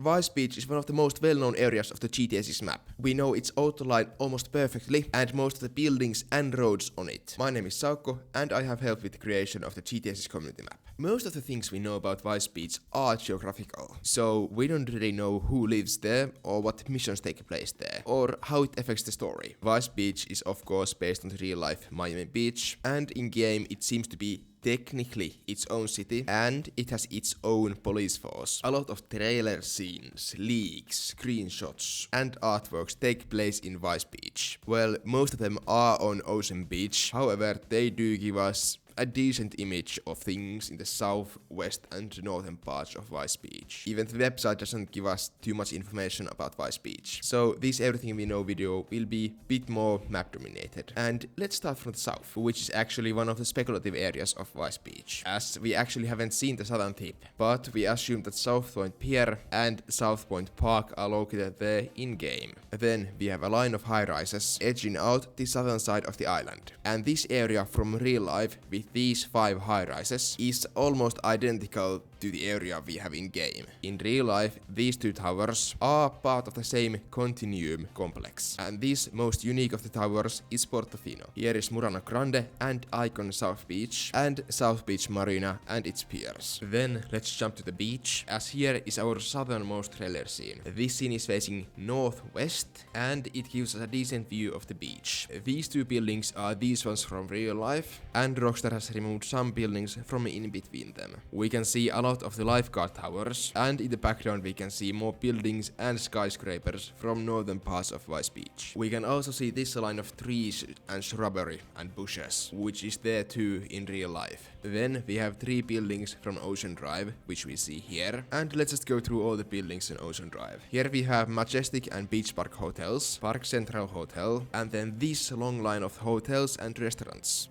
Vice Beach is one of the most well-known areas of the GTA 6 map. We know its outline almost perfectly and most of the buildings and roads on it. My name is Saukko and I have helped with the creation of the GTA 6 community map. Most of the things we know about Vice Beach are geographical, so we don't really know who lives there or what missions take place there or how it affects the story. Vice Beach is of course based on the real-life Miami Beach, and in-game it seems to be technically its own city, and it has its own police force. A lot of trailer scenes, leaks, screenshots, and artworks take place in Vice Beach. Well, most of them are on Ocean Beach, however, they do give us a decent image of things in the southwest and northern parts of Vice Beach. Even the website doesn't give us too much information about Vice Beach. So this Everything We Know video will be a bit more map dominated. And let's start from the south, which is actually one of the speculative areas of Vice Beach, as we actually haven't seen the southern tip. But we assume that South Point Pier and South Point Park are located there in-game. Then we have a line of high-rises edging out the southern side of the island. And this area from real life with these 5 high-rises is almost identical to the area we have in-game. In real life, these 2 towers are part of the same continuum complex. And this most unique of the towers is Portofino. Here is Murano Grande and Icon South Beach and South Beach Marina and its piers. Then let's jump to the beach, as here is our southernmost trailer scene. This scene is facing northwest and it gives us a decent view of the beach. These 2 buildings are these ones from real life, and Rockstar has removed some buildings from in between them. We can see a lot of the lifeguard towers, and in the background we can see more buildings and skyscrapers from northern parts of Vice Beach. We can also see this line of trees and shrubbery and bushes, which is there too in real life. Then we have 3 buildings from Ocean Drive, which we see here, and let's just go through all the buildings in Ocean Drive. Here we have Majestic and Beach Park hotels, Park Central Hotel, and then this long line of hotels and restaurants.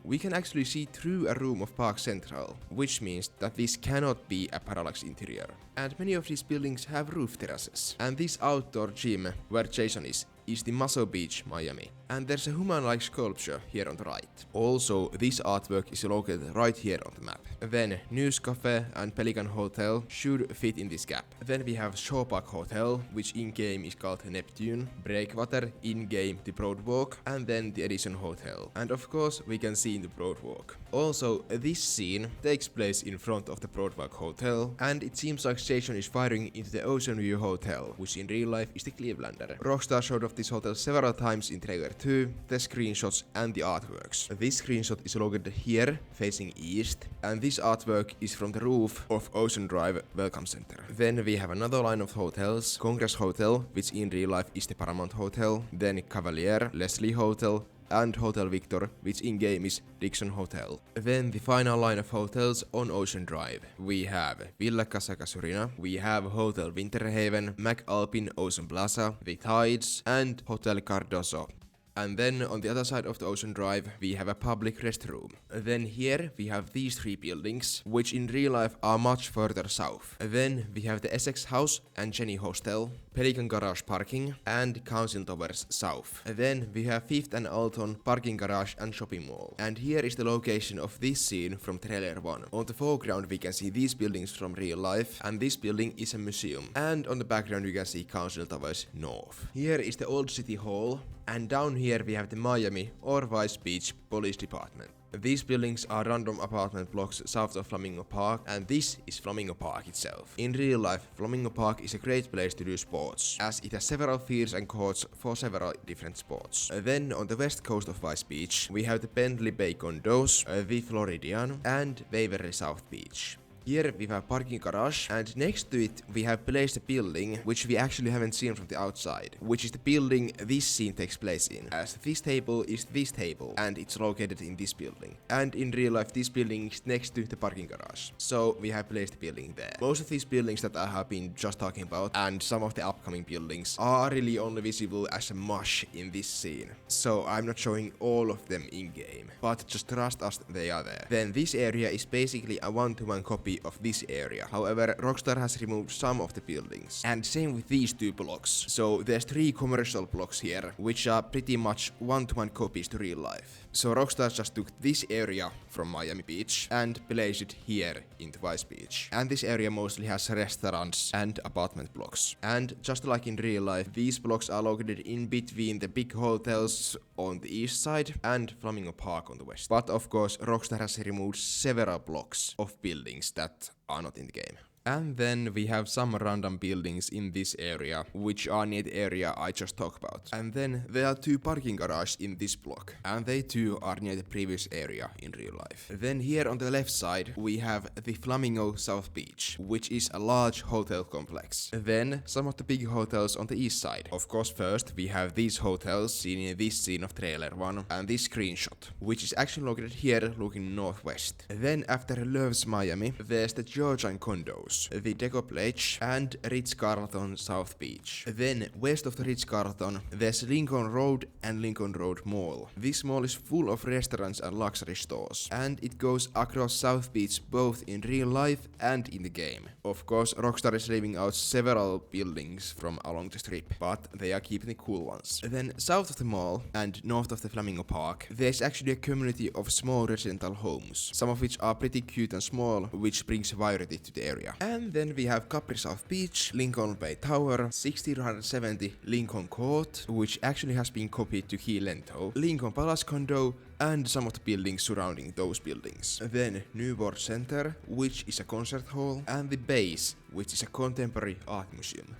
We can actually see through a room of Park Central, which means that this cannot be a parallax interior. And many of these buildings have roof terraces. And this outdoor gym, where Jason is the Muscle Beach, Miami. And there's a human-like sculpture here on the right. Also, this artwork is located right here on the map. Then News Cafe and Pelican Hotel should fit in this gap. Then we have Shore Park Hotel, which in-game is called Neptune, Breakwater, in-game the Broadwalk, and then the Edison Hotel. And of course, we can see in the Broadwalk. Also, this scene takes place in front of the Broadwalk Hotel, and it seems like Jason is firing into the Ocean View Hotel, which in real life is the Clevelander. Rockstar showed off this hotel several times in trailer 2, the screenshots and the artworks. This screenshot is located here, facing east, and this artwork is from the roof of Ocean Drive Welcome Center. Then we have another line of hotels, Congress Hotel, which in real life is the Paramount Hotel, then Cavalier, Leslie Hotel, and Hotel Victor, which in-game is Dixon Hotel. Then the final line of hotels on Ocean Drive. We have Villa Casa Casuarina, we have Hotel Winterhaven, McAlpin Ocean Plaza, The Tides, and Hotel Cardoso. And then on the other side of the Ocean Drive, we have a public restroom. Then here we have these 3 buildings, which in real life are much further south. Then we have the Essex House and Jenny Hostel, Pelican Garage Parking, and Council Towers south. Then we have 5th and Alton Parking Garage and Shopping Mall. And here is the location of this scene from trailer 1. On the foreground we can see these buildings from real life, and this building is a museum. And on the background you can see Council Towers north. Here is the Old City Hall, and down here we have the Miami or Vice Beach Police Department. These buildings are random apartment blocks south of Flamingo Park, and this is Flamingo Park itself. In real life, Flamingo Park is a great place to do sports, as it has several fields and courts for several different sports. Then on the west coast of Vice Beach, we have the Bentley Bay Condos, the Floridian, and Waverly South Beach. Here we have parking garage, and next to it we have placed a building which we actually haven't seen from the outside, which is the building this scene takes place in, as this table is this table and it's located in this building. And in real life this building is next to the parking garage, so we have placed the building there. Most of these buildings that I have been just talking about and some of the upcoming buildings are really only visible as a mush in this scene, so I'm not showing all of them in game, but just trust us, they are there. Then this area is basically a one-to-one copy community of this area. However, Rockstar has removed some of the buildings. And same with these two blocks. So there's 3 commercial blocks here, which are pretty much one-to-one copies to real life. So Rockstar just took this area from Miami Beach and placed it here into Vice Beach. And this area mostly has restaurants and apartment blocks. And just like in real life, these blocks are located in between the big hotels on the east side and Flamingo Park on the west. But of course, Rockstar has removed several blocks of buildings that are not in the game. And then we have some random buildings in this area, which are near the area I just talked about. And then there are 2 parking garages in this block, and they too are near the previous area in real life. Then here on the left side, we have the Flamingo South Beach, which is a large hotel complex. Then some of the big hotels on the east side. Of course, first we have these hotels seen in this scene of trailer 1, and this screenshot, which is actually located here looking northwest. Then after Love's Miami, there's the Georgian condos, the Deco Pledge, and Ritz-Carlton South Beach. Then west of the Ritz-Carlton, there's Lincoln Road and Lincoln Road Mall. This mall is full of restaurants and luxury stores, and it goes across South Beach both in real life and in the game. Of course, Rockstar is leaving out several buildings from along the strip, but they are keeping the cool ones. Then south of the mall and north of the Flamingo Park, there's actually a community of small residential homes, some of which are pretty cute and small, which brings variety to the area. And then we have Capri South Beach, Lincoln Bay Tower, 1670 Lincoln Court, which actually has been copied to Key Lento, Lincoln Palace Condo, and some of the buildings surrounding those buildings. Then Newport Center, which is a concert hall, and the Base, which is a contemporary art museum.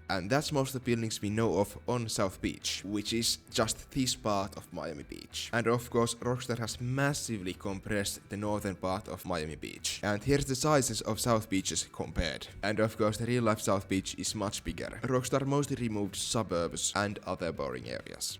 And that's most of the buildings we know of on South Beach, which is just this part of Miami Beach. And of course, Rockstar has massively compressed the northern part of Miami Beach. And here's the sizes of South Beaches compared. And of course, the real life South Beach is much bigger. Rockstar mostly removed suburbs and other boring areas.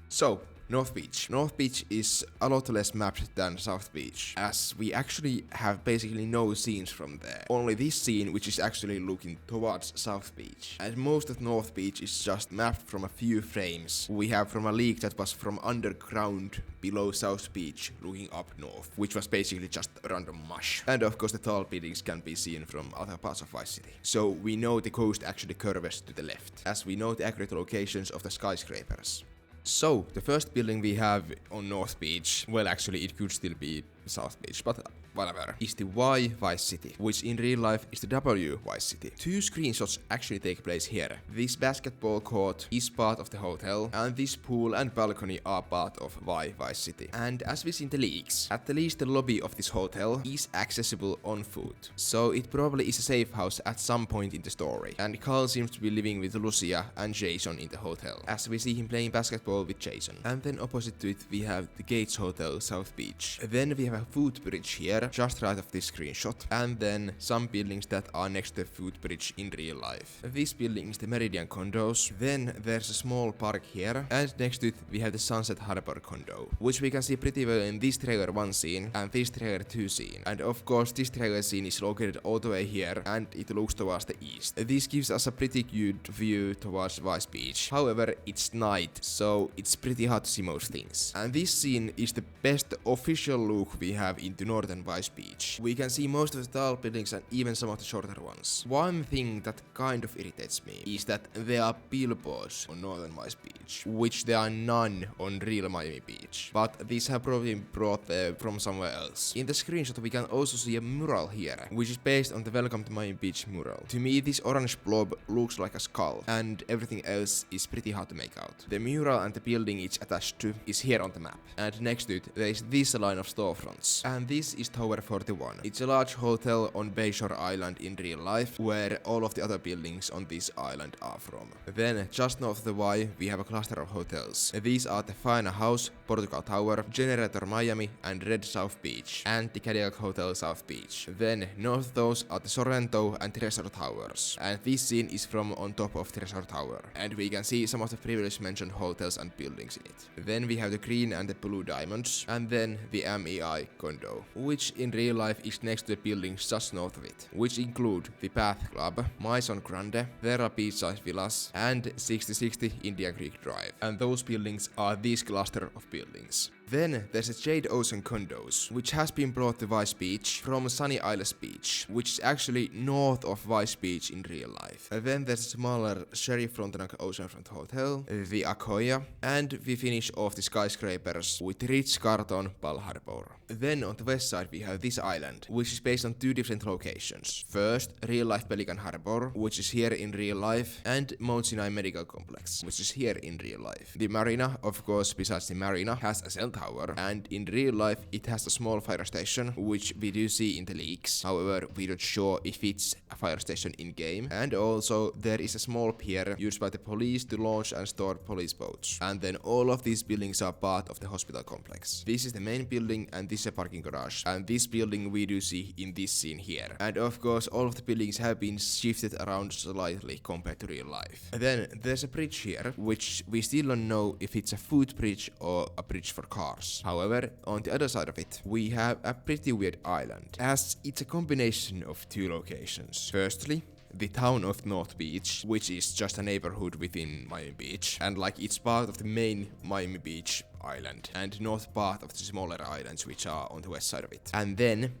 So, North Beach. North Beach is a lot less mapped than South Beach, as we actually have basically no scenes from there. Only this scene, which is actually looking towards South Beach. And most of North Beach is just mapped from a few frames we have from a leak that was from underground below South Beach looking up north, which was basically just random mush. And of course the tall buildings can be seen from other parts of Vice City. So we know the coast actually curves to the left, as we know the accurate locations of the skyscrapers. So, the first building we have on North Beach, well actually it could still be South Beach, but whatever, is the Y Vice City, which in real life is the W Vice City. 2 screenshots actually take place here. This basketball court is part of the hotel, and this pool and balcony are part of Y Vice City. And as we see in the leaks, at the least the lobby of this hotel is accessible on foot. So it probably is a safe house at some point in the story. And Carl seems to be living with Lucia and Jason in the hotel, as we see him playing basketball with Jason. And then opposite to it we have the Gates Hotel South Beach. Then we have a footbridge here, just right of this screenshot, and then some buildings that are next to the footbridge in real life. This building is the Meridian condos, then there's a small park here, and next to it we have the Sunset Harbor condo, which we can see pretty well in this trailer 1 scene and this trailer 2 scene. And of course this trailer scene is located all the way here and it looks towards the east. This gives us a pretty good view towards Vice Beach. However, it's night, so it's pretty hard to see most things. And this scene is the best official look we have into northern Vice Beach. We can see most of the tall buildings and even some of the shorter ones. One thing that kind of irritates me is that there are billboards on northern Vice Beach, which there are none on real Miami Beach. But these have probably been brought there from somewhere else. In the screenshot we can also see a mural here, which is based on the Welcome to Miami Beach mural. To me this orange blob looks like a skull, and everything else is pretty hard to make out. The mural and the building it's attached to is here on the map, and next to it there is this line of storefronts, and this is Tower 41. It's a large hotel on Bayshore Island in real life, where all of the other buildings on this island are from. Then just north of the Y we have a cluster of hotels. These are the Faena House, Portugal Tower, Generator Miami, and Red South Beach, and the Cadillac Hotel South Beach. Then north of those are the Sorrento and Treasure Towers, and this scene is from on top of Treasure Tower, and we can see some of the previously mentioned hotels and buildings in it. Then we have the Green and the Blue Diamonds, and then the MEI condo, which in real life is next to the buildings just north of it, which include the Bath Club, Maison Grande, Vera Beachside Villas, and 6060 Indian Creek Drive. And those buildings are this cluster of buildings. Then there's a Jade Ocean Condos, which has been brought to Vice Beach from Sunny Isles Beach, which is actually north of Vice Beach in real life. Then there's a smaller Sheriff Frontenac Oceanfront Hotel, the Akoya, and we finish off the skyscrapers with Ritz-Carlton Bal Harbour. Then on the west side we have this island, which is based on two different locations. First, real life Pelican Harbour, which is here in real life, and Mount Sinai Medical Complex, which is here in real life. The marina, of course, besides the marina, has a cell tower, and in real life it has a small fire station, which we do see in the leaks. However, we're not sure if it's a fire station in game. And also there is a small pier used by the police to launch and store police boats. And then all of these buildings are part of the hospital complex. This is the main building and this is a parking garage. And this building we do see in this scene here. And of course all of the buildings have been shifted around slightly compared to real life. Then there's a bridge here, which we still don't know if it's a footbridge or a bridge for cars. However, on the other side of it, we have a pretty weird island, as it's a combination of two locations. Firstly, the town of North Beach, which is just a neighborhood within Miami Beach, and like it's part of the main Miami Beach island, and north part of the smaller islands which are on the west side of it. And then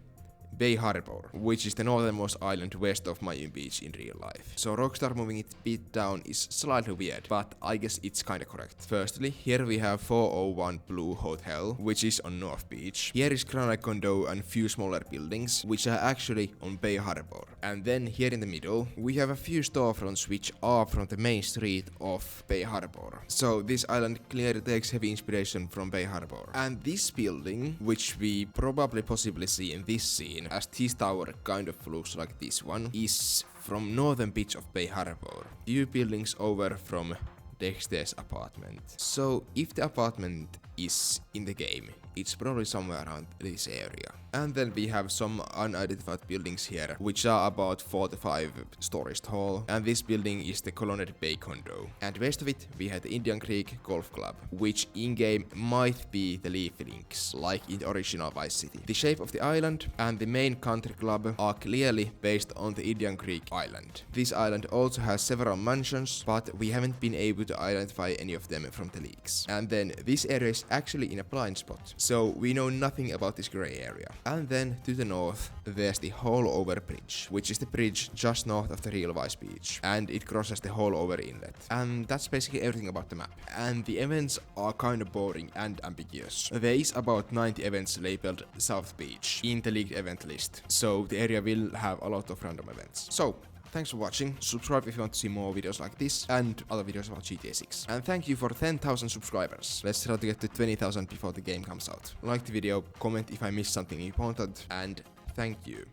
Bay Harbor, which is the northernmost island west of Miami Beach in real life. So Rockstar moving it a bit down is slightly weird, but I guess it's kinda correct. Firstly, here we have 401 Blue Hotel, which is on North Beach. Here is Granite Condo and few smaller buildings, which are actually on Bay Harbor. And then here in the middle, we have a few storefronts which are from the main street of Bay Harbor. So this island clearly takes heavy inspiration from Bay Harbor. And this building, which we probably possibly see in this scene, as this tower kind of looks like this one, is from northern beach of Bay Harbor, few buildings over from Dexter's apartment. So if the apartment is in the game, it's probably somewhere around this area. And then we have some unidentified buildings here, which are about 4 to 5 stories tall. And this building is the Colonnade Bay Condo. And west of it, we have the Indian Creek Golf Club, which in-game might be the Leafy Links, like in the original Vice City. The shape of the island and the main country club are clearly based on the Indian Creek island. This island also has several mansions, but we haven't been able to identify any of them from the leaks. And then this area is actually in a blind spot, so we know nothing about this grey area. And then to the north, there's the Hole-Over Bridge, which is the bridge just north of the real Vice Beach, and it crosses the Hole-Over Inlet. And that's basically everything about the map. And the events are kinda boring and ambiguous. There is about 90 events labeled South Beach in the leaked event list, so the area will have a lot of random events. So, thanks for watching, subscribe if you want to see more videos like this and other videos about GTA 6. And thank you for 10,000 subscribers. Let's try to get to 20,000 before the game comes out. Like the video, comment if I missed something important, and thank you.